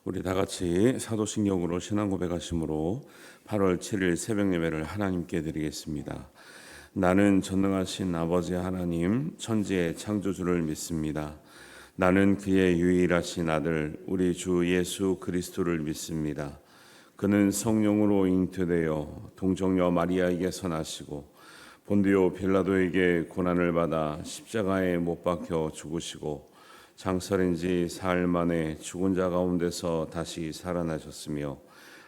우리 다 같이 사도신경으로 신앙 고백하심으로 8월 7일 새벽 예배를 하나님께 드리겠습니다. 나는 전능하신 아버지 하나님 천지의 창조주를 믿습니다. 나는 그의 유일하신 아들 우리 주 예수 그리스도를 믿습니다. 그는 성령으로 잉태되어 동정녀 마리아에게서 나시고 본디오 빌라도에게 고난을 받아 십자가에 못 박혀 죽으시고 장설인 지 사흘 만에 죽은 자 가운데서 다시 살아나셨으며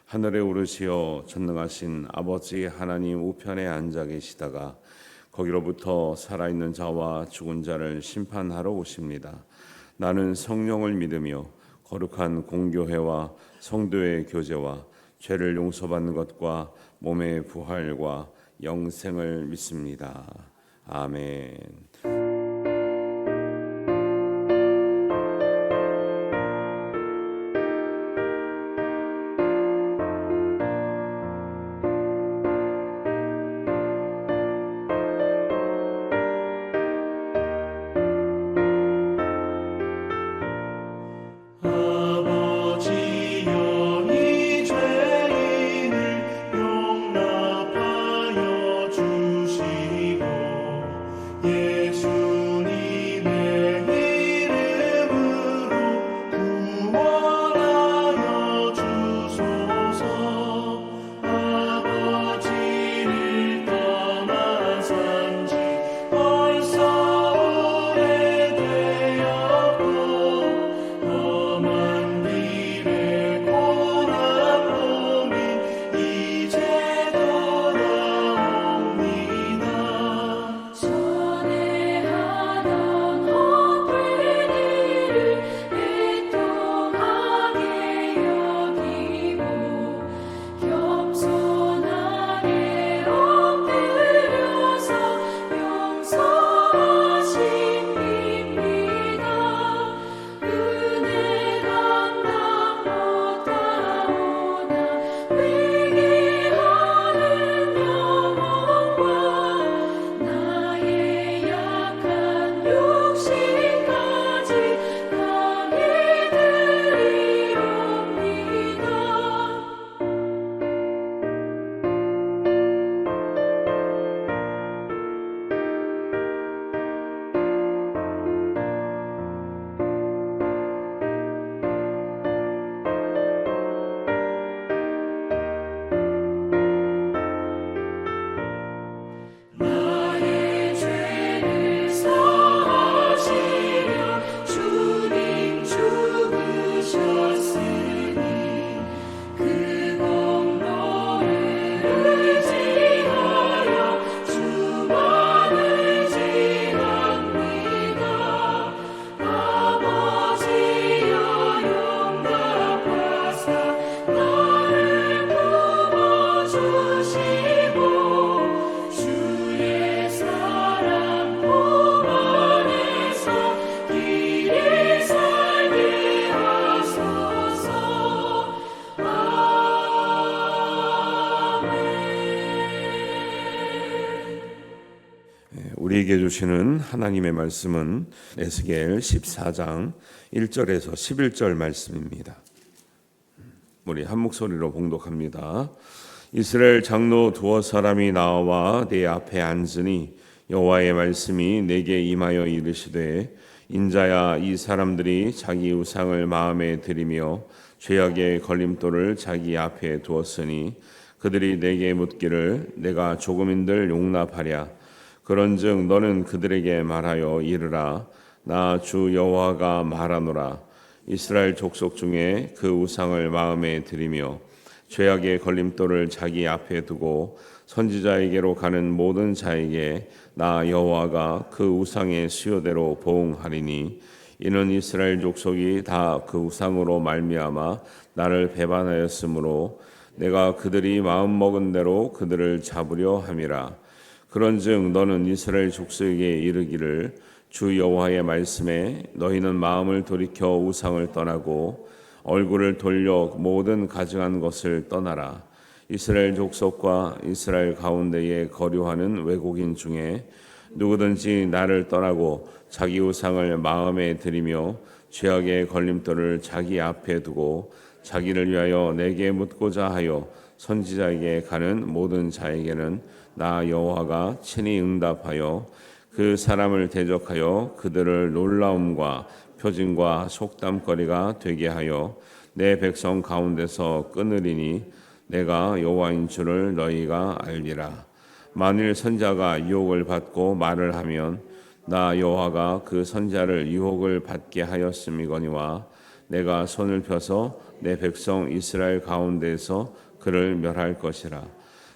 하늘에 오르시어 전능하신 아버지 하나님 우편에 앉아 계시다가 거기로부터 살아있는 자와 죽은 자를 심판하러 오십니다. 나는 성령을 믿으며 거룩한 공교회와 성도의 교제와 죄를 용서받는 것과 몸의 부활과 영생을 믿습니다. 아멘. 우리에게 주시는 하나님의 말씀은 에스겔 14장 1절에서 11절 말씀입니다. 우리 한 목소리로 봉독합니다. 이스라엘 장로 두어 사람이 나와 내 앞에 앉으니 여호와의 말씀이 내게 임하여 이르시되 인자야, 이 사람들이 자기 우상을 마음에 들이며 죄악의 걸림돌을 자기 앞에 두었으니 그들이 내게 묻기를 내가 조금인들 용납하랴. 그런즉 너는 그들에게 말하여 이르라. 나 주 여호와가 말하노라. 이스라엘 족속 중에 그 우상을 마음에 들이며 죄악의 걸림돌을 자기 앞에 두고 선지자에게로 가는 모든 자에게 나 여호와가 그 우상의 수요대로 보응하리니 이는 이스라엘 족속이 다 그 우상으로 말미암아 나를 배반하였으므로 내가 그들이 마음먹은 대로 그들을 잡으려 함이라. 그런즉 너는 이스라엘 족속에게 이르기를 주 여호와의 말씀에 너희는 마음을 돌이켜 우상을 떠나고 얼굴을 돌려 모든 가증한 것을 떠나라. 이스라엘 족속과 이스라엘 가운데에 거류하는 외국인 중에 누구든지 나를 떠나고 자기 우상을 마음에 들이며 죄악의 걸림돌을 자기 앞에 두고 자기를 위하여 내게 묻고자 하여 선지자에게 가는 모든 자에게는 나 여호와가 친히 응답하여 그 사람을 대적하여 그들을 놀라움과 표징과 속담거리가 되게 하여 내 백성 가운데서 끊으리니 내가 여호와인 줄을 너희가 알리라. 만일 선자가 유혹을 받고 말을 하면 나 여호와가 그 선자를 유혹을 받게 하였음이거니와 내가 손을 펴서 내 백성 이스라엘 가운데에서 그를 멸할 것이라.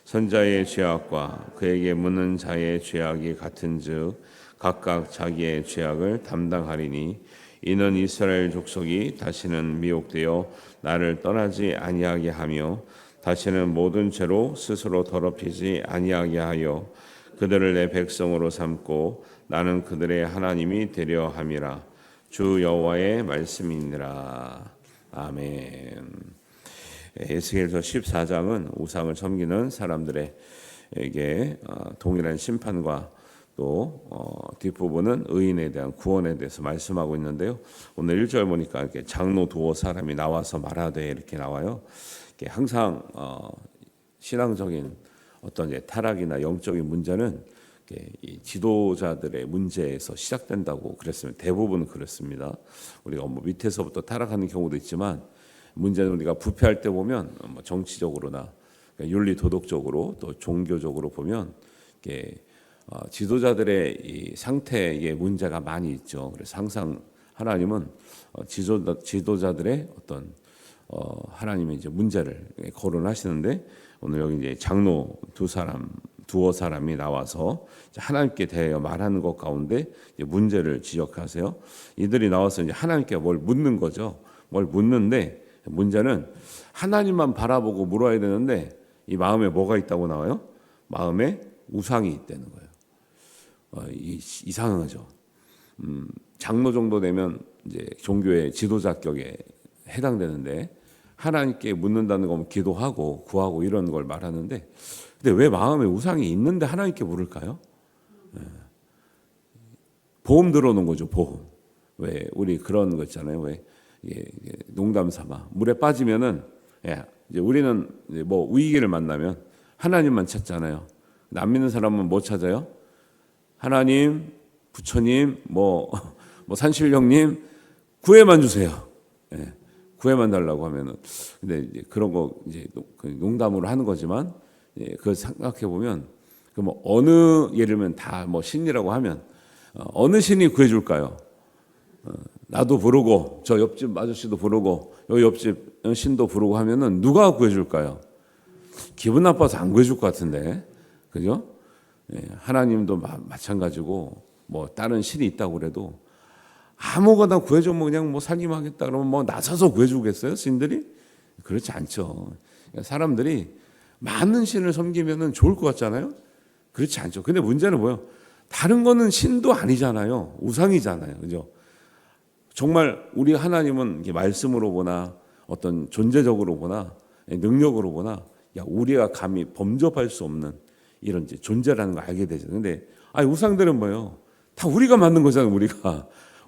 선자의 죄악과 그에게 묻는 자의 죄악이 같은즉 각각 자기의 죄악을 담당하리니 이는 이스라엘 족속이 다시는 미혹되어 나를 떠나지 아니하게 하며 다시는 모든 죄로 스스로 더럽히지 아니하게 하여 그들을 내 백성으로 삼고 나는 그들의 하나님이 되려 함이라. 주 여호와의 말씀이니라. 아멘. 에스겔서 14장은 우상을 섬기는 사람들에게 동일한 심판과 또 뒷부분은 의인에 대한 구원에 대해서 말씀하고 있는데요. 오늘 1절 보니까 이렇게 장로 두어 사람이 나와서 말하되 이렇게 나와요. 이렇게 항상 신앙적인 어떤 타락이나 영적인 문제는 이 지도자들의 문제에서 시작된다고 그랬습니다. 대부분 그렇습니다. 우리가 뭐 밑에서부터 타락하는 경우도 있지만 문제는 우리가 부패할 때 보면 뭐 정치적으로나 윤리 도덕적으로 또 종교적으로 보면 지도자들의 이 상태에 문제가 많이 있죠. 그래서 항상 하나님은 지도자들의 어떤 하나님의 이제 문제를 거론하시는데 오늘 여기 이제 장로 두어 사람이 나와서 하나님께 대하여 말하는 것 가운데 문제를 지적하세요. 이들이 나와서 이제 하나님께 뭘 묻는 거죠. 뭘 묻는데 문제는 하나님만 바라보고 물어야 되는데 이 마음에 뭐가 있다고 나와요? 마음에 우상이 있다는 거예요. 이상하죠. 장로 정도 되면 이제 종교의 지도자격에 해당되는데 하나님께 묻는다는 거면 기도하고 구하고 이런 걸 말하는데 근데 왜 마음에 우상이 있는데 하나님께 물을까요? 보험 들어오는 거죠. 보험. 왜 우리 그런 거 있잖아요. 왜 농담 삼아 물에 빠지면은 이제 우리는 이제 뭐 위기를 만나면 하나님만 찾잖아요. 안 믿는 사람은 뭐 찾아요? 하나님, 부처님, 뭐 산신령님 구해만 주세요. 구해만 달라고 하면은 근데 이제 그런 거 이제 농담으로 하는 거지만 그걸 생각해 보면 그 뭐 어느 예를 들면 다 뭐 신이라고 하면 어느 신이 구해줄까요? 나도 부르고 저 옆집 아저씨도 부르고 여기 옆집 신도 부르고 하면은 누가 구해줄까요? 기분 나빠서 안 구해줄 것 같은데, 그죠? 하나님도 마찬가지고 뭐 다른 신이 있다고 그래도 아무거나 구해주면 그냥 뭐 살림하겠다 그러면 뭐 나서서 구해주겠어요? 신들이? 그렇지 않죠. 사람들이 많은 신을 섬기면은 좋을 것 같잖아요. 그렇지 않죠. 근데 문제는 뭐예요? 다른 거는 신도 아니잖아요. 우상이잖아요. 그죠? 정말 우리 하나님은 말씀으로 보나 어떤 존재적으로 보나 능력으로 보나 우리가 감히 범접할 수 없는 이런 존재라는 걸 알게 되죠. 근데 우상들은 뭐예요? 다 우리가 만든 거잖아요.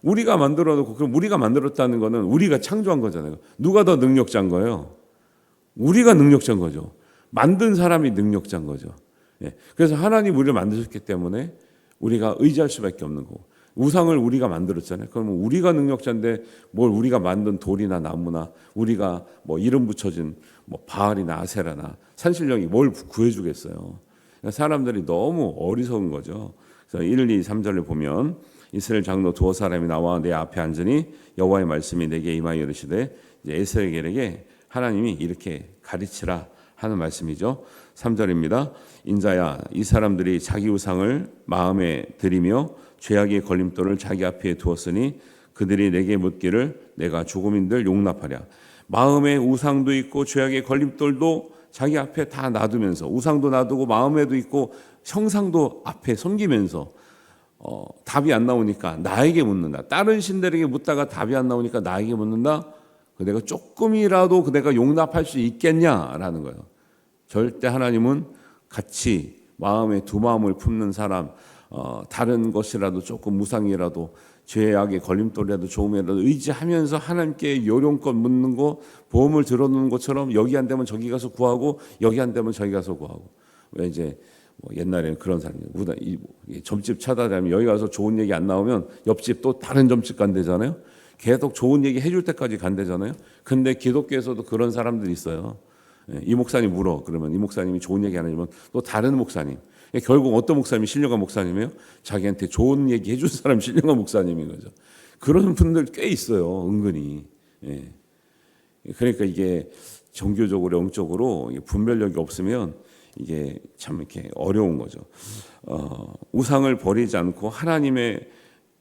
우리가 만들어 놓고 그럼 우리가 만들었다는 거는 우리가 창조한 거잖아요. 누가 더 능력자인 거예요? 우리가 능력자인 거죠. 만든 사람이 능력자인 거죠. 그래서 하나님 우리를 만드셨기 때문에 우리가 의지할 수밖에 없는 거고 우상을 우리가 만들었잖아요. 그러면 우리가 능력자인데 뭘 우리가 만든 돌이나 나무나 우리가 뭐 이름 붙여진 뭐 바알이나 아세라나 산신령이 뭘 구해주겠어요. 사람들이 너무 어리석은 거죠. 그래서 1, 2, 3절을 보면 이스라엘 장로 두어 사람이 나와 내 앞에 앉으니 여호와의 말씀이 내게 임하여 이르시되 에스겔에게 하나님이 이렇게 가르치라 하는 말씀이죠. 3절입니다. 인자야 이 사람들이 자기 우상을 마음에 들이며 죄악의 걸림돌을 자기 앞에 두었으니 그들이 내게 묻기를 내가 죽음인들 용납하랴. 마음에 우상도 있고 죄악의 걸림돌도 자기 앞에 다 놔두면서 우상도 놔두고 마음에도 있고 형상도 앞에 섬기면서 답이 안 나오니까 나에게 묻는다. 다른 신들에게 묻다가 답이 안 나오니까 나에게 묻는다. 내가 조금이라도 내가 용납할 수 있겠냐라는 거예요. 절대 하나님은 같이 마음에 두 마음을 품는 사람 다른 것이라도 조금 우상이라도 죄악의 걸림돌이라도 조금이라도 의지하면서 하나님께 요령껏 묻는 거, 보험을 들어놓는 것처럼 여기 안 되면 저기 가서 구하고 여기 안 되면 저기 가서 구하고. 왜 이제 뭐 옛날에는 그런 사람이 점집 찾아다니면 여기 가서 좋은 얘기 안 나오면 옆집 또 다른 점집 간대잖아요. 계속 좋은 얘기 해줄 때까지 간대잖아요. 근데 기독교에서도 그런 사람들이 있어요. 이 목사님 물어. 그러면 이 목사님이 좋은 얘기 안 해주면 또 다른 목사님. 결국 어떤 목사님이 신령한 목사님이에요? 자기한테 좋은 얘기 해준 사람이 신령한 목사님인 거죠. 그런 분들 꽤 있어요. 은근히. 그러니까 이게 종교적으로 영적으로 분별력이 없으면 이게 참 이렇게 어려운 거죠. 우상을 버리지 않고 하나님의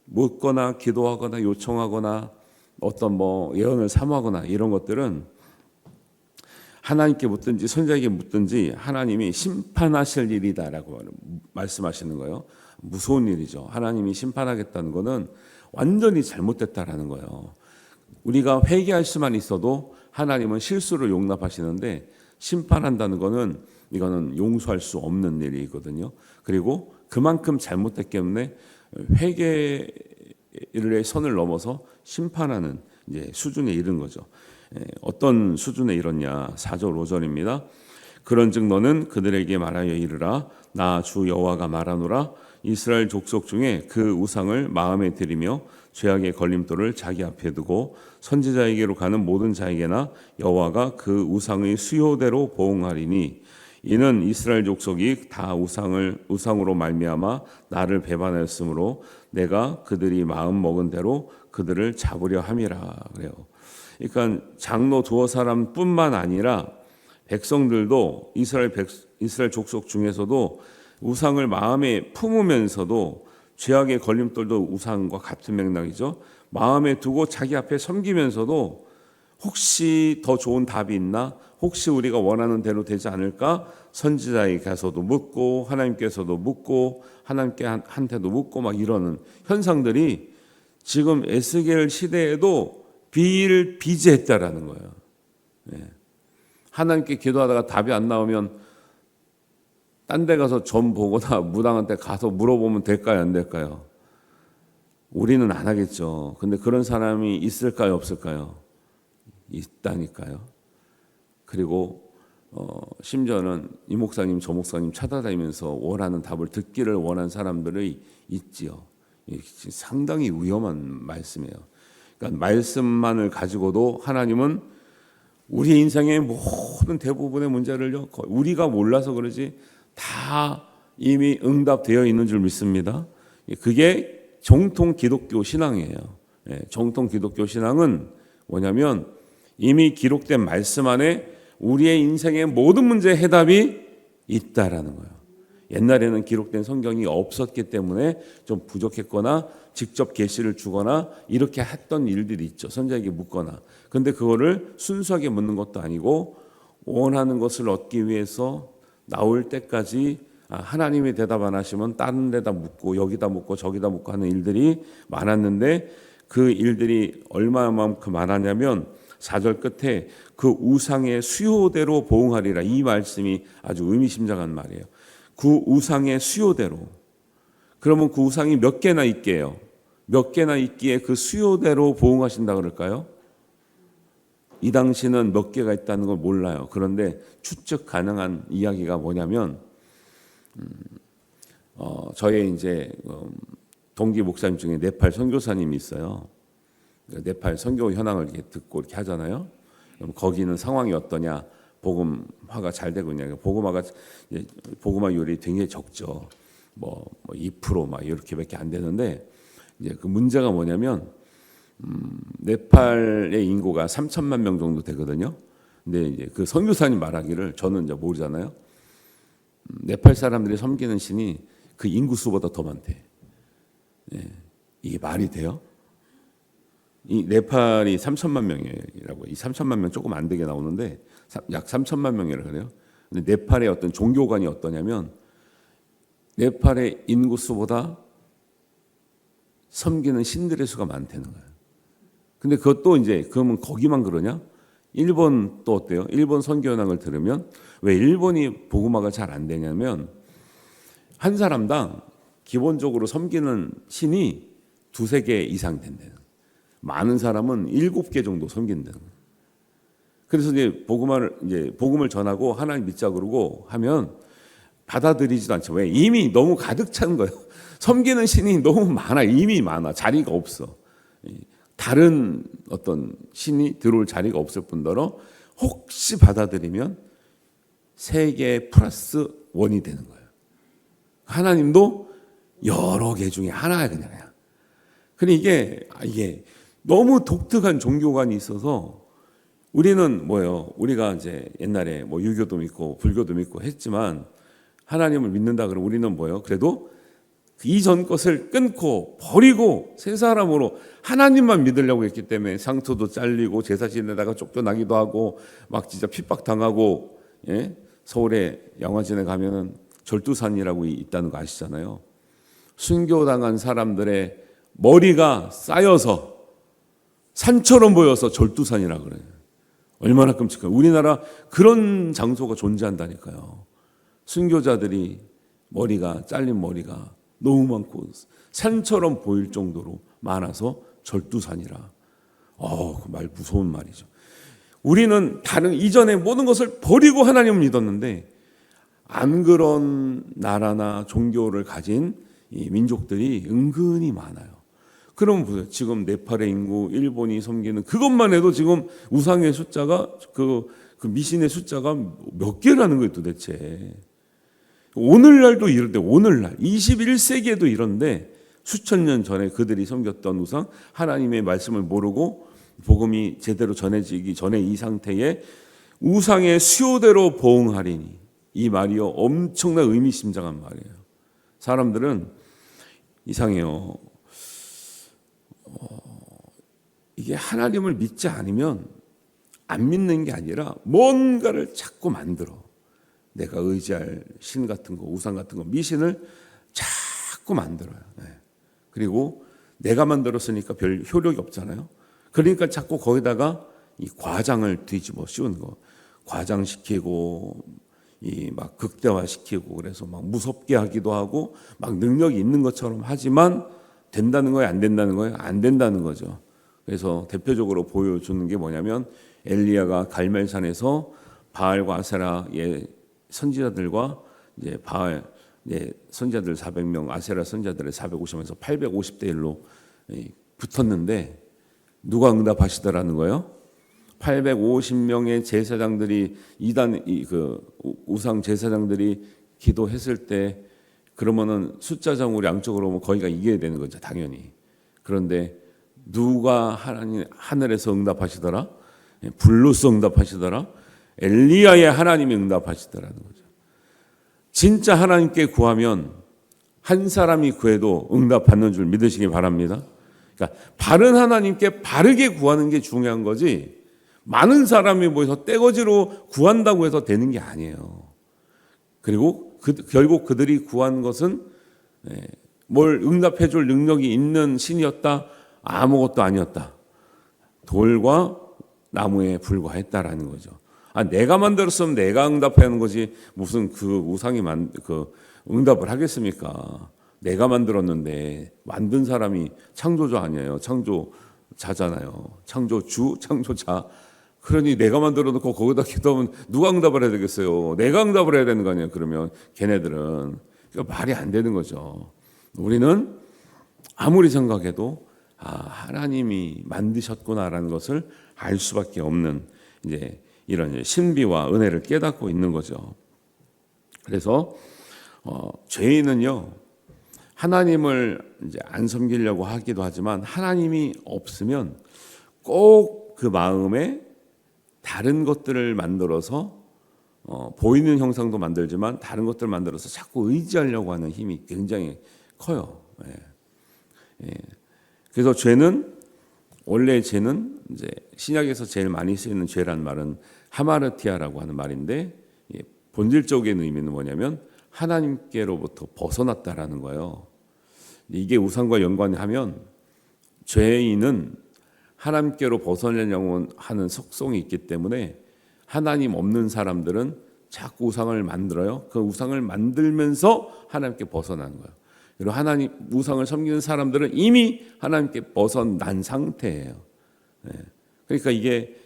묻거나 기도하거나 요청하거나 어떤 뭐 예언을 사모하거나 이런 것들은 하나님께 묻든지 선지자에게 묻든지 하나님이 심판하실 일이다라고 말씀하시는 거예요. 무서운 일이죠. 하나님이 심판하겠다는 것은 완전히 잘못됐다라는 거예요. 우리가 회개할 수만 있어도 하나님은 실수를 용납하시는데 심판한다는 것은 이거는 용서할 수 없는 일이거든요. 그리고 그만큼 잘못됐기 때문에 회개의 선을 넘어서 심판하는 이제 수준에 이른 거죠. 어떤 수준에 이르냐? 4절 5절입니다. 그런즉 너는 그들에게 말하여 이르라. 나 주 여호와가 말하노라. 이스라엘 족속 중에 그 우상을 마음에 들이며 죄악의 걸림돌을 자기 앞에 두고 선지자에게로 가는 모든 자에게나 여호와가 그 우상의 수요대로 보응하리니 이는 이스라엘 족속이 다 우상으로 말미암아 나를 배반하였으므로 내가 그들이 마음 먹은 대로 그들을 잡으려 함이라 그래요. 그러니까 장로 두어 사람뿐만 아니라 백성들도 이스라엘 족속 중에서도 우상을 마음에 품으면서도 죄악의 걸림돌도 우상과 같은 맥락이죠. 마음에 두고 자기 앞에 섬기면서도 혹시 더 좋은 답이 있나? 혹시 우리가 원하는 대로 되지 않을까? 선지자에게 가서도 묻고 하나님께서도 묻고 하나님께 한테도 묻고 막 이러는 현상들이 지금 에스겔 시대에도 비일비재했다라는 거예요. 하나님께 기도하다가 답이 안 나오면 딴 데 가서 점 보거나 무당한테 가서 물어보면 될까요? 안 될까요? 우리는 안 하겠죠. 근데 그런 사람이 있을까요? 없을까요? 있다니까요. 그리고 심지어는 이 목사님 저 목사님 찾아다니면서 원하는 답을 듣기를 원하는 사람들이 있지요. 상당히 위험한 말씀이에요. 그러니까 말씀만을 가지고도 하나님은 우리 인생의 모든 대부분의 문제를요, 우리가 몰라서 그러지 다 이미 응답되어 있는 줄 믿습니다. 그게 정통 기독교 신앙이에요. 정통 기독교 신앙은 뭐냐면 이미 기록된 말씀 안에 우리의 인생의 모든 문제의 해답이 있다라는 거예요. 옛날에는 기록된 성경이 없었기 때문에 좀 부족했거나 직접 계시를 주거나 이렇게 했던 일들이 있죠. 선지자에게 묻거나. 근데 그거를 순수하게 묻는 것도 아니고 원하는 것을 얻기 위해서 나올 때까지 하나님이 대답 안 하시면 다른 데다 묻고 여기다 묻고 저기다 묻고 하는 일들이 많았는데 그 일들이 얼마만큼 많았냐면 4절 끝에 그 우상의 수요대로 보응하리라. 이 말씀이 아주 의미심장한 말이에요. 그 우상의 수요대로. 그러면 그 우상이 몇 개나 있게요? 몇 개나 있기에 그 수요대로 보응하신다 그럴까요? 이 당시는 몇 개가 있다는 걸 몰라요. 그런데 추측 가능한 이야기가 뭐냐면 저의 이제 동기 목사님 중에 네팔 선교사님이 있어요. 네팔 선교 현황을 이렇게 듣고 이렇게 하잖아요. 그럼 거기는 상황이 어떠냐? 복음화가 잘 되고 있냐? 복음화율이 굉장히 적죠. 뭐 2%막 이렇게밖에 안 되는데 이제 그 문제가 뭐냐면 네팔의 인구가 3천만 명 정도 되거든요. 근데 이제 그 선교사님 말하기를 저는 이제 모르잖아요. 네팔 사람들이 섬기는 신이 그 인구 수보다 더 많대. 이게 말이 돼요? 이 네팔이 3천만 명이라고. 이 3천만 명 조금 안 되게 나오는데 약 3천만 명이라고 그래요. 근데 네팔의 어떤 종교관이 어떠냐면 네팔의 인구 수보다 섬기는 신들의 수가 많다는 거예요. 근데 그것도 이제 그러면 거기만 그러냐? 일본 또 어때요? 일본 선교 현황을 들으면 왜 일본이 복음화가 잘 안 되냐면 한 사람당 기본적으로 섬기는 신이 두세 개 이상 된다는 거예요. 많은 사람은 7개 정도 섬긴다는 거예요. 그래서 이제 복음을 전하고 하나님 믿자 그러고 하면 받아들이지도 않죠. 왜? 이미 너무 가득 찬 거예요. 섬기는 신이 너무 많아. 이미 많아. 자리가 없어. 다른 어떤 신이 들어올 자리가 없을 뿐더러 혹시 받아들이면 3개 플러스 1이 되는 거예요. 하나님도 여러 개 중에 하나야 그냥. 근데 이게 너무 독특한 종교관이 있어서 우리는 뭐예요? 우리가 이제 옛날에 뭐 유교도 믿고 불교도 믿고 했지만 하나님을 믿는다 그러면 우리는 뭐예요? 그래도 이전 것을 끊고 버리고 새 사람으로 하나님만 믿으려고 했기 때문에 상투도 잘리고 제사 지내다가 쫓겨나기도 하고 막 진짜 핍박당하고, 예? 서울에 양화진에 가면은 절두산이라고 있다는 거 아시잖아요. 순교당한 사람들의 머리가 쌓여서 산처럼 보여서 절두산이라 그래요. 얼마나 끔찍해요. 우리나라 그런 장소가 존재한다니까요. 순교자들이 잘린 머리가 너무 많고 산처럼 보일 정도로 많아서 절두산이라. 그 말 무서운 말이죠. 우리는 다른 이전의 모든 것을 버리고 하나님을 믿었는데 안 그런 나라나 종교를 가진 이 민족들이 은근히 많아요. 그럼 보세요. 지금 네팔의 인구, 일본이 섬기는 그것만 해도 지금 우상의 숫자가 그 미신의 숫자가 몇 개라는 거예요 도대체. 오늘날도 이런데 오늘날 21세기에도 이런데 수천 년 전에 그들이 섬겼던 우상 하나님의 말씀을 모르고 복음이 제대로 전해지기 전에 이 상태에 우상의 수요대로 보응하리니 이 말이요 엄청난 의미심장한 말이에요. 사람들은 이상해요. 이게 하나님을 믿지 않으면 안 믿는 게 아니라 뭔가를 자꾸 만들어. 내가 의지할 신 같은 거, 우상 같은 거, 미신을 자꾸 만들어요. 그리고 내가 만들었으니까 별 효력이 없잖아요. 그러니까 자꾸 거기다가 이 과장을 뒤집어 씌우는 거, 과장시키고 이 막 극대화시키고 그래서 막 무섭게 하기도 하고 막 능력이 있는 것처럼 하지만 된다는 거예요, 안 된다는 거예요? 안 된다는 거죠. 그래서 대표적으로 보여주는 게 뭐냐면 엘리야가 갈멜산에서 바알과 아세라의 선지자들과 이제 바알 선지자들 400명, 아세라 선지자들의 450에서 850대 1로 붙었는데 누가 응답하시더라는 거예요? 850명의 제사장들이 우상 제사장들이 기도했을 때 그러면은 숫자상으로 양쪽으로 보면 거기가 이겨야 되는 거죠, 당연히. 그런데 누가 하나님 하늘에서 응답하시더라? 불로서 응답하시더라? 엘리야의 하나님이 응답하시더라는 거죠. 진짜 하나님께 구하면 한 사람이 구해도 응답받는 줄 믿으시기 바랍니다. 그러니까 바른 하나님께 바르게 구하는 게 중요한 거지 많은 사람이 모여서 떼거지로 구한다고 해서 되는 게 아니에요. 그리고 결국 그들이 구한 것은 뭘 응답해 줄 능력이 있는 신이었다? 아무것도 아니었다. 돌과 나무에 불과했다라는 거죠. 내가 만들었으면 내가 응답하는 거지 무슨 그 우상이 응답을 하겠습니까? 내가 만들었는데 만든 사람이 창조자 아니에요. 창조자잖아요. 창조주, 창조자. 그러니 내가 만들어 놓고 거기다 기도하면 누가 응답을 해야 되겠어요? 내가 응답을 해야 되는 거 아니에요? 그러면 걔네들은. 그러니까 말이 안 되는 거죠. 우리는 아무리 생각해도 하나님이 만드셨구나라는 것을 알 수밖에 없는 이제 이런 신비와 은혜를 깨닫고 있는 거죠. 그래서 죄인은요 하나님을 이제 안 섬기려고 하기도 하지만 하나님이 없으면 꼭 그 마음에 다른 것들을 만들어서 보이는 형상도 만들지만 다른 것들을 만들어서 자꾸 의지하려고 하는 힘이 굉장히 커요. 그래서 원래 죄는 이제 신약에서 제일 많이 쓰이는 죄란 말은 하마르티아라고 하는 말인데 본질적인 의미는 뭐냐면 하나님께로부터 벗어났다라는 거예요. 이게 우상과 연관하면 죄인은 하나님께로 벗어나려고 하는 속성이 있기 때문에 하나님 없는 사람들은 자꾸 우상을 만들어요. 그 우상을 만들면서 하나님께 벗어나는 거예요. 그리고 하나님 우상을 섬기는 사람들은 이미 하나님께 벗어난 상태예요. 그러니까 이게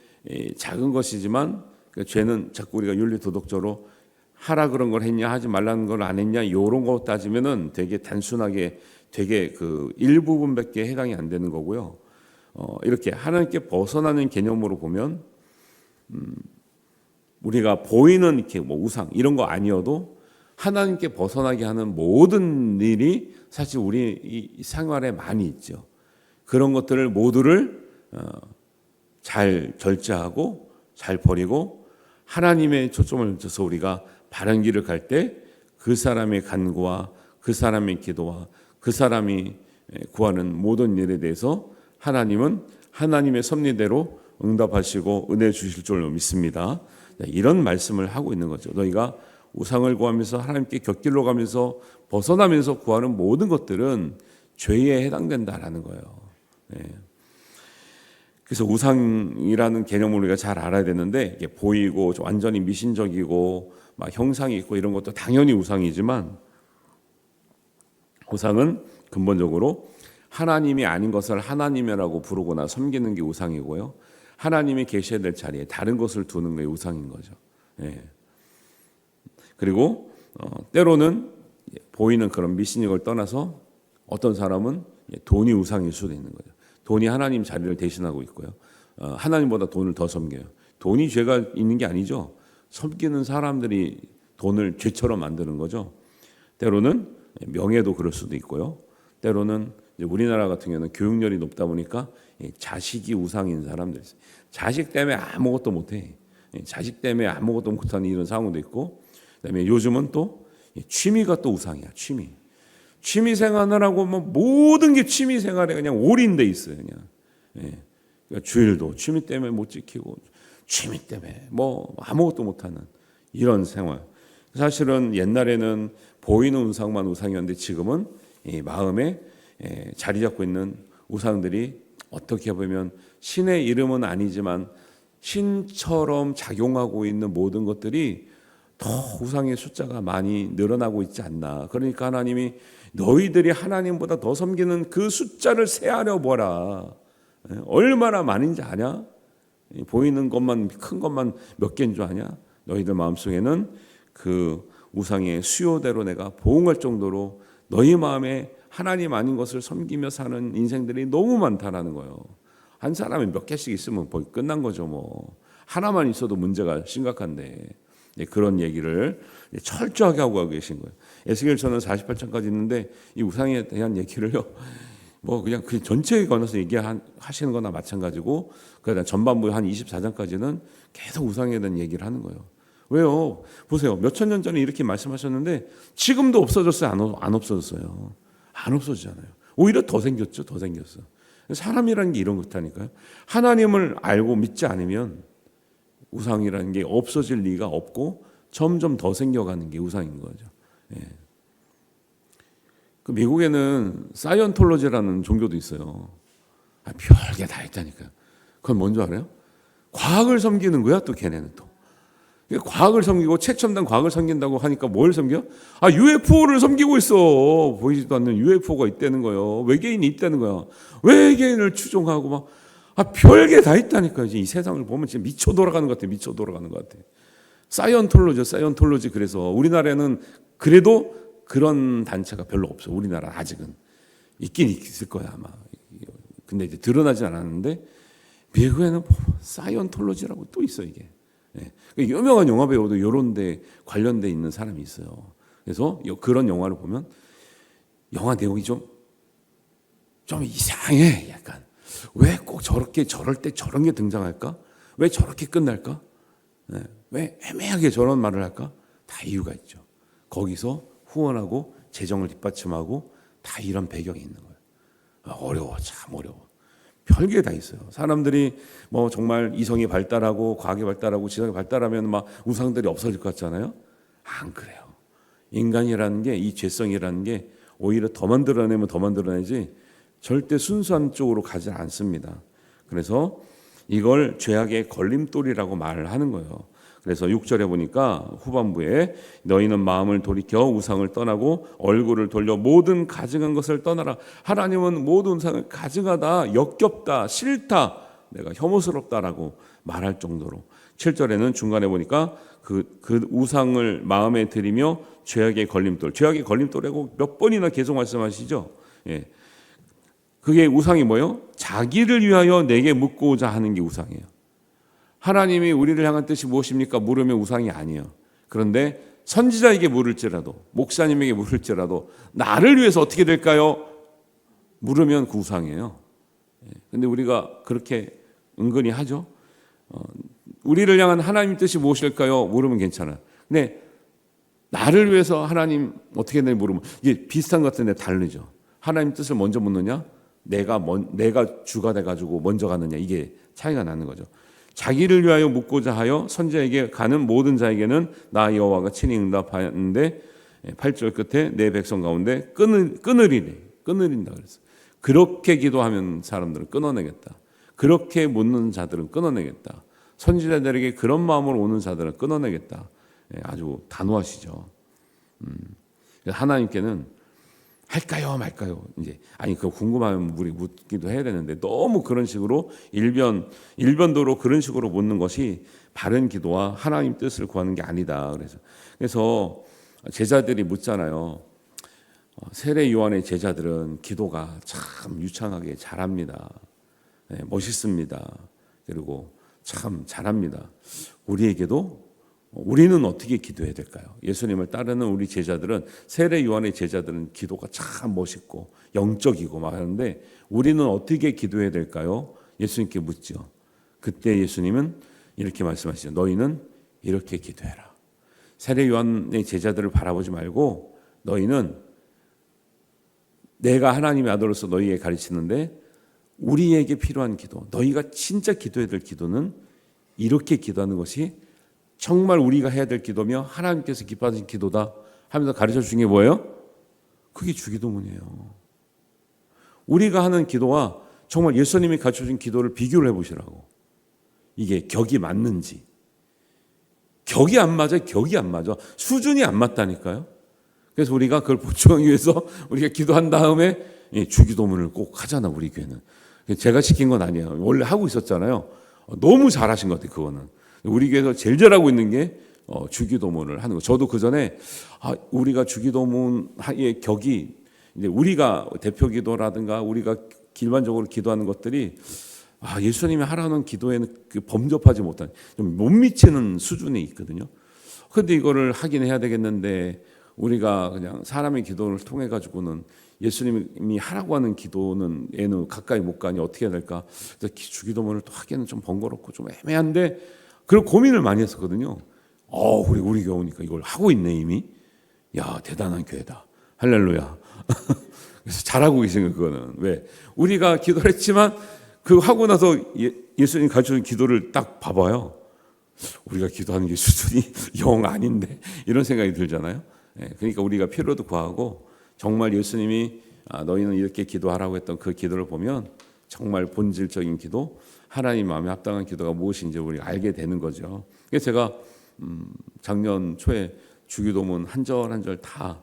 작은 것이지만 죄는 자꾸 우리가 윤리도덕적으로 하라 그런 걸 했냐 하지 말라는 걸 안 했냐 이런 거 따지면은 되게 단순하게 되게 그 일부분밖에 해당이 안 되는 거고요. 이렇게 하나님께 벗어나는 개념으로 보면 우리가 보이는 이렇게 뭐 우상 이런 거 아니어도 하나님께 벗어나게 하는 모든 일이 사실 우리 이 생활에 많이 있죠. 그런 것들을 모두를 잘 절제하고 잘 버리고 하나님의 초점을 둬서 우리가 바른 길을 갈 때 그 사람의 간구와 그 사람의 기도와 그 사람이 구하는 모든 일에 대해서 하나님은 하나님의 섭리대로 응답하시고 은혜 주실 줄로 믿습니다. 이런 말씀을 하고 있는 거죠. 너희가 우상을 구하면서 하나님께 곁길로 가면서 벗어나면서 구하는 모든 것들은 죄에 해당된다라는 거예요. 그래서 우상이라는 개념을 우리가 잘 알아야 되는데 이게 보이고 완전히 미신적이고 막 형상이 있고 이런 것도 당연히 우상이지만 우상은 근본적으로 하나님이 아닌 것을 하나님이라고 부르거나 섬기는 게 우상이고요. 하나님이 계셔야 될 자리에 다른 것을 두는 게 우상인 거죠. 그리고 때로는 보이는 그런 미신인 걸 떠나서 어떤 사람은 돈이 우상일 수도 있는 거죠. 돈이 하나님 자리를 대신하고 있고요. 하나님보다 돈을 더 섬겨요. 돈이 죄가 있는 게 아니죠. 섬기는 사람들이 돈을 죄처럼 만드는 거죠. 때로는 명예도 그럴 수도 있고요. 때로는 우리나라 같은 경우는 교육열이 높다 보니까 자식이 우상인 사람들 있어요. 자식 때문에 아무것도 못해. 자식 때문에 아무것도 못하는 이런 상황도 있고, 그다음에 요즘은 또 취미가 또 우상이야. 취미 생활하라고 뭐 모든 게 취미 생활에 그냥 올인돼 있어요. 그냥 그러니까 주일도 취미 때문에 못 지키고 취미 때문에 뭐 아무것도 못하는 이런 생활. 사실은 옛날에는 보이는 우상만 우상이었는데 지금은 이 마음에 자리 잡고 있는 우상들이 어떻게 보면 신의 이름은 아니지만 신처럼 작용하고 있는 모든 것들이 더 우상의 숫자가 많이 늘어나고 있지 않나. 그러니까 하나님이 너희들이 하나님보다 더 섬기는 그 숫자를 세하려 보라. 얼마나 많은지 아냐? 보이는 것만 큰 것만 몇 개인 줄 아냐? 너희들 마음속에는 그 우상의 수요대로 내가 보응할 정도로 너희 마음에 하나님 아닌 것을 섬기며 사는 인생들이 너무 많다라는 거예요. 한 사람이 몇 개씩 있으면 거의 끝난 거죠. 뭐 하나만 있어도 문제가 심각한데 그런 얘기를 철저하게 하고 계신 거예요. 에스겔서는 48장까지 있는데 이 우상에 대한 얘기를요. 뭐 그냥 그 전체에 관해서 얘기하시는 거나 마찬가지고 그다음 전반부 한 24장까지는 계속 우상에 대한 얘기를 하는 거예요. 왜요? 보세요. 몇천 년 전에 이렇게 말씀하셨는데 지금도 없어졌어요? 안 없어졌어요? 안 없어지잖아요. 오히려 더 생겼죠. 더 생겼어. 사람이라는 게 이런 것이니까요. 하나님을 알고 믿지 않으면 우상이라는 게 없어질 리가 없고 점점 더 생겨가는 게 우상인 거죠. 그 미국에는 사이언톨로지라는 종교도 있어요. 별게 다 있다니까요. 그건 뭔지 알아요? 과학을 섬기는 거야. 또 걔네는 또 과학을 섬기고 최첨단 과학을 섬긴다고 하니까 뭘 섬겨? UFO를 섬기고 있어. 보이지도 않는 UFO가 있다는 거예요. 외계인이 있다는 거야. 외계인을 추종하고 막 별게 다 있다니까요. 이 세상을 보면 진짜 미쳐 돌아가는 것 같아. 미쳐 돌아가는 것 같아. 사이언톨로지. 그래서 우리나라에는 그래도 그런 단체가 별로 없어. 우리나라 아직은 있긴 있을 거야 아마. 근데 이제 드러나지 않았는데 미국에는 사이언톨로지라고 또 있어 이게. 유명한 영화 배우도 이런 데 관련돼 있는 사람이 있어요. 그래서 그런 영화를 보면 영화 내용이 좀 이상해. 약간 왜 꼭 저럴 때 저런 게 등장할까? 왜 저렇게 끝날까? 왜 애매하게 저런 말을 할까? 다 이유가 있죠. 거기서 후원하고 재정을 뒷받침하고 다 이런 배경이 있는 거예요. 어려워. 참 어려워. 별게 다 있어요. 사람들이 뭐 정말 이성이 발달하고 과학이 발달하고 지성이 발달하면 막 우상들이 없어질 것 같잖아요. 안 그래요. 인간이라는 게 이 죄성이라는 게 오히려 더 만들어내면 더 만들어내지 절대 순수한 쪽으로 가지 않습니다. 그래서 이걸 죄악의 걸림돌이라고 말을 하는 거예요. 그래서 6절에 보니까 후반부에 너희는 마음을 돌이켜 우상을 떠나고 얼굴을 돌려 모든 가증한 것을 떠나라. 하나님은 모든 우상을 가증하다, 역겹다, 싫다, 내가 혐오스럽다라고 말할 정도로. 7절에는 중간에 보니까 그 우상을 마음에 들이며 죄악의 걸림돌, 죄악의 걸림돌이라고 몇 번이나 계속 말씀하시죠. 예. 그게 우상이 뭐예요? 자기를 위하여 내게 묻고자 하는 게 우상이에요. 하나님이 우리를 향한 뜻이 무엇입니까? 물으면 우상이 아니에요. 그런데 선지자에게 물을지라도, 목사님에게 물을지라도 나를 위해서 어떻게 될까요? 물으면 그 우상이에요. 그런데 우리가 그렇게 은근히 하죠. 우리를 향한 하나님 뜻이 무엇일까요? 물으면 괜찮아요. 근데 나를 위해서 하나님 어떻게 되냐 물으면 이게 비슷한 것 같은데 다르죠. 하나님 뜻을 먼저 묻느냐, 내가 주가 돼가지고 먼저 가느냐, 이게 차이가 나는 거죠. 자기를 위하여 묻고자 하여 선지자에게 가는 모든 자에게는 나 여호와가 친히 응답하였는데 8절 끝에 내 백성 가운데 끊으린다 그랬어. 그렇게 기도하면 사람들은 끊어내겠다. 그렇게 묻는 자들은 끊어내겠다. 선지자들에게 그런 마음으로 오는 자들은 끊어내겠다. 아주 단호하시죠. 하나님께는 할까요 말까요? 이제 아니 그거 궁금하면 우리 묻기도 해야 되는데 너무 그런 식으로 일변도로 그런 식으로 묻는 것이 바른 기도와 하나님 뜻을 구하는 게 아니다. 그래서 제자들이 묻잖아요. 세례 요한의 제자들은 기도가 참 유창하게 잘합니다. 멋있습니다. 그리고 참 잘합니다. 우리는 어떻게 기도해야 될까요? 예수님을 따르는 우리 제자들은, 세례 요한의 제자들은 기도가 참 멋있고 영적이고 막 하는데 우리는 어떻게 기도해야 될까요? 예수님께 묻죠. 그때 예수님은 이렇게 말씀하시죠. 너희는 이렇게 기도해라. 세례 요한의 제자들을 바라보지 말고 너희는, 내가 하나님의 아들로서 너희에게 가르치는데 우리에게 필요한 기도, 너희가 진짜 기도해야 될 기도는 이렇게 기도하는 것이 정말 우리가 해야 될 기도며 하나님께서 기뻐하시는 기도다 하면서 가르쳐 주신 게 뭐예요? 그게 주기도문이에요. 우리가 하는 기도와 정말 예수님이 가르쳐 주신 기도를 비교를 해보시라고. 이게 격이 맞는지. 격이 안 맞아요. 격이 안 맞아. 수준이 안 맞다니까요. 그래서 우리가 그걸 보충하기 위해서 우리가 기도한 다음에 주기도문을 꼭 하잖아, 우리 교회는. 제가 시킨 건 아니에요. 원래 하고 있었잖아요. 너무 잘하신 것 같아요, 그거는. 우리 교회에서 제일 잘하고 있는 게 주기도문을 하는 거. 저도 그 전에 우리가 주기도문의 격이, 이제 우리가 대표기도라든가 우리가 일반적으로 기도하는 것들이 예수님이 하라는 기도에는 범접하지 못한, 좀 못 미치는 수준이 있거든요. 그런데 이거를 하긴 해야 되겠는데 우리가 그냥 사람의 기도를 통해 가지고는 예수님이 하라고 하는 기도는 얘는 가까이 못 가니 어떻게 해야 될까? 주기도문을 또 하기에는 좀 번거롭고 좀 애매한데 그런 고민을 많이 했었거든요. 우리 교회 오니까 이걸 하고 있네 이미. 야, 대단한 교회다. 할렐루야. 그래서 잘하고 계신 거 그거는. 왜? 우리가 기도를 했지만 그 하고 나서 예수님 가르쳐준 기도를 딱 봐봐요. 우리가 기도하는 게 수준이 영 아닌데 이런 생각이 들잖아요. 그러니까 우리가 필요도 구하고 정말 예수님이 너희는 이렇게 기도하라고 했던 그 기도를 보면 정말 본질적인 기도, 하나님 마음에 합당한 기도가 무엇인지 우리가 알게 되는 거죠. 그래서 제가 작년 초에 주기도문 한 절 한 절 다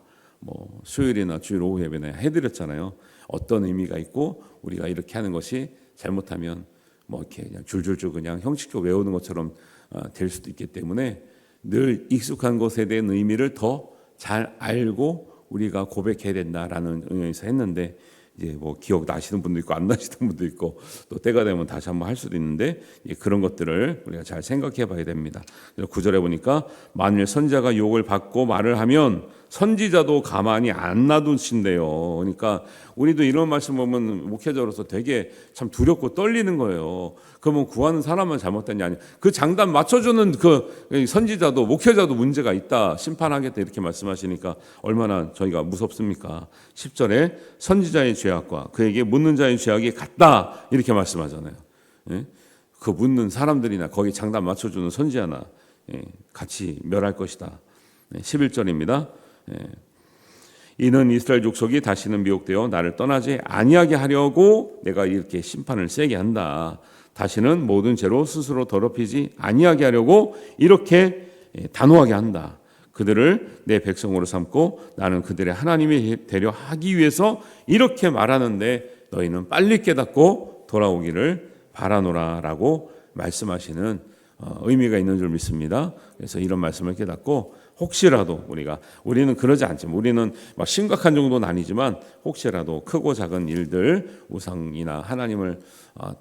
수요일이나 주일 오후 예배나 해드렸잖아요. 어떤 의미가 있고 우리가 이렇게 하는 것이 잘못하면 이렇게 그냥 줄줄줄 그냥 형식적으로 외우는 것처럼 될 수도 있기 때문에 늘 익숙한 것에 대한 의미를 더 잘 알고 우리가 고백해야 된다라는 의미에서 했는데, 이제 기억 나시는 분도 있고 안 나시는 분도 있고 또 때가 되면 다시 한번 할 수도 있는데 그런 것들을 우리가 잘 생각해 봐야 됩니다. 그래서 9절에 보니까 만일 선지자가 욕을 받고 말을 하면 선지자도 가만히 안 놔두신대요. 그러니까 우리도 이런 말씀 보면 목회자로서 되게 참 두렵고 떨리는 거예요. 그러면 구하는 사람만 잘못된게 아니에요. 그 장단 맞춰주는 그 선지자도 목회자도 문제가 있다, 심판하겠다 이렇게 말씀하시니까 얼마나 저희가 무섭습니까? 10절에 선지자의 죄악과 그에게 묻는 자의 죄악이 같다 이렇게 말씀하잖아요. 그 묻는 사람들이나 거기 장단 맞춰주는 선지자나 같이 멸할 것이다. 11절입니다. 이는 이스라엘 족속이 다시는 미혹되어 나를 떠나지 아니하게 하려고 내가 이렇게 심판을 세게 한다. 다시는 모든 죄로 스스로 더럽히지 아니하게 하려고 이렇게 단호하게 한다. 그들을 내 백성으로 삼고 나는 그들의 하나님이 되려 하기 위해서 이렇게 말하는데 너희는 빨리 깨닫고 돌아오기를 바라노라라고 말씀하시는 의미가 있는 줄 믿습니다. 그래서 이런 말씀을 깨닫고 혹시라도 우리는 그러지 않지만 우리는 막 심각한 정도는 아니지만 혹시라도 크고 작은 일들, 우상이나 하나님을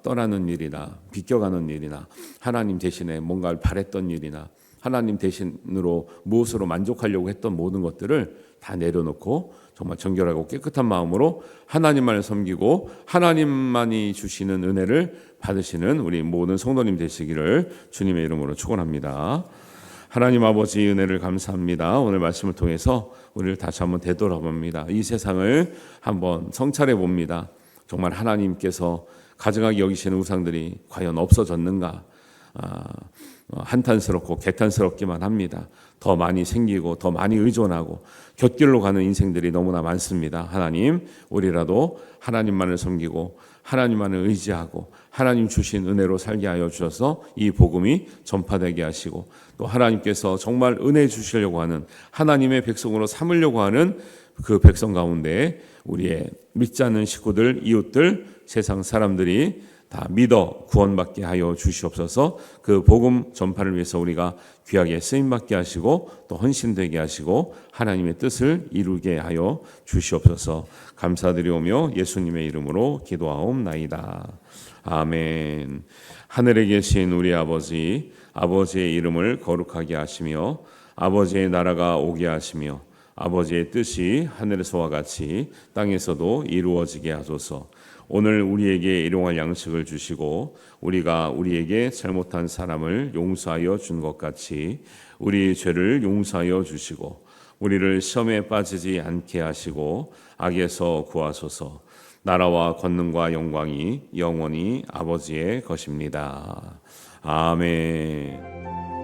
떠나는 일이나 비껴가는 일이나 하나님 대신에 뭔가를 바랬던 일이나 하나님 대신으로 무엇으로 만족하려고 했던 모든 것들을 다 내려놓고 정말 정결하고 깨끗한 마음으로 하나님만을 섬기고 하나님만이 주시는 은혜를 받으시는 우리 모든 성도님 되시기를 주님의 이름으로 축원합니다. 하나님 아버지 은혜를 감사합니다. 오늘 말씀을 통해서 우리를 다시 한번 되돌아봅니다. 이 세상을 한번 성찰해 봅니다. 정말 하나님께서 가증하게 여기시는 우상들이 과연 없어졌는가? 한탄스럽고 개탄스럽기만 합니다. 더 많이 생기고 더 많이 의존하고 곁길로 가는 인생들이 너무나 많습니다. 하나님, 우리라도 하나님만을 섬기고 하나님만을 의지하고 하나님 주신 은혜로 살게 하여 주셔서 이 복음이 전파되게 하시고 또 하나님께서 정말 은혜 주시려고 하는 하나님의 백성으로 삼으려고 하는 그 백성 가운데 우리의 믿지 않는 식구들, 이웃들, 세상 사람들이 다 믿어 구원받게 하여 주시옵소서. 그 복음 전파를 위해서 우리가 귀하게 쓰임받게 하시고 또 헌신되게 하시고 하나님의 뜻을 이루게 하여 주시옵소서. 감사드리오며 예수님의 이름으로 기도하옵나이다. 아멘. 하늘에 계신 우리 아버지, 아버지의 이름을 거룩하게 하시며 아버지의 나라가 오게 하시며 아버지의 뜻이 하늘에서와 같이 땅에서도 이루어지게 하소서. 오늘 우리에게 일용할 양식을 주시고 우리가 우리에게 잘못한 사람을 용서하여 준 것 같이 우리 죄를 용서하여 주시고 우리를 시험에 빠지지 않게 하시고 악에서 구하소서. 나라와 권능과 영광이 영원히 아버지의 것입니다. 아멘.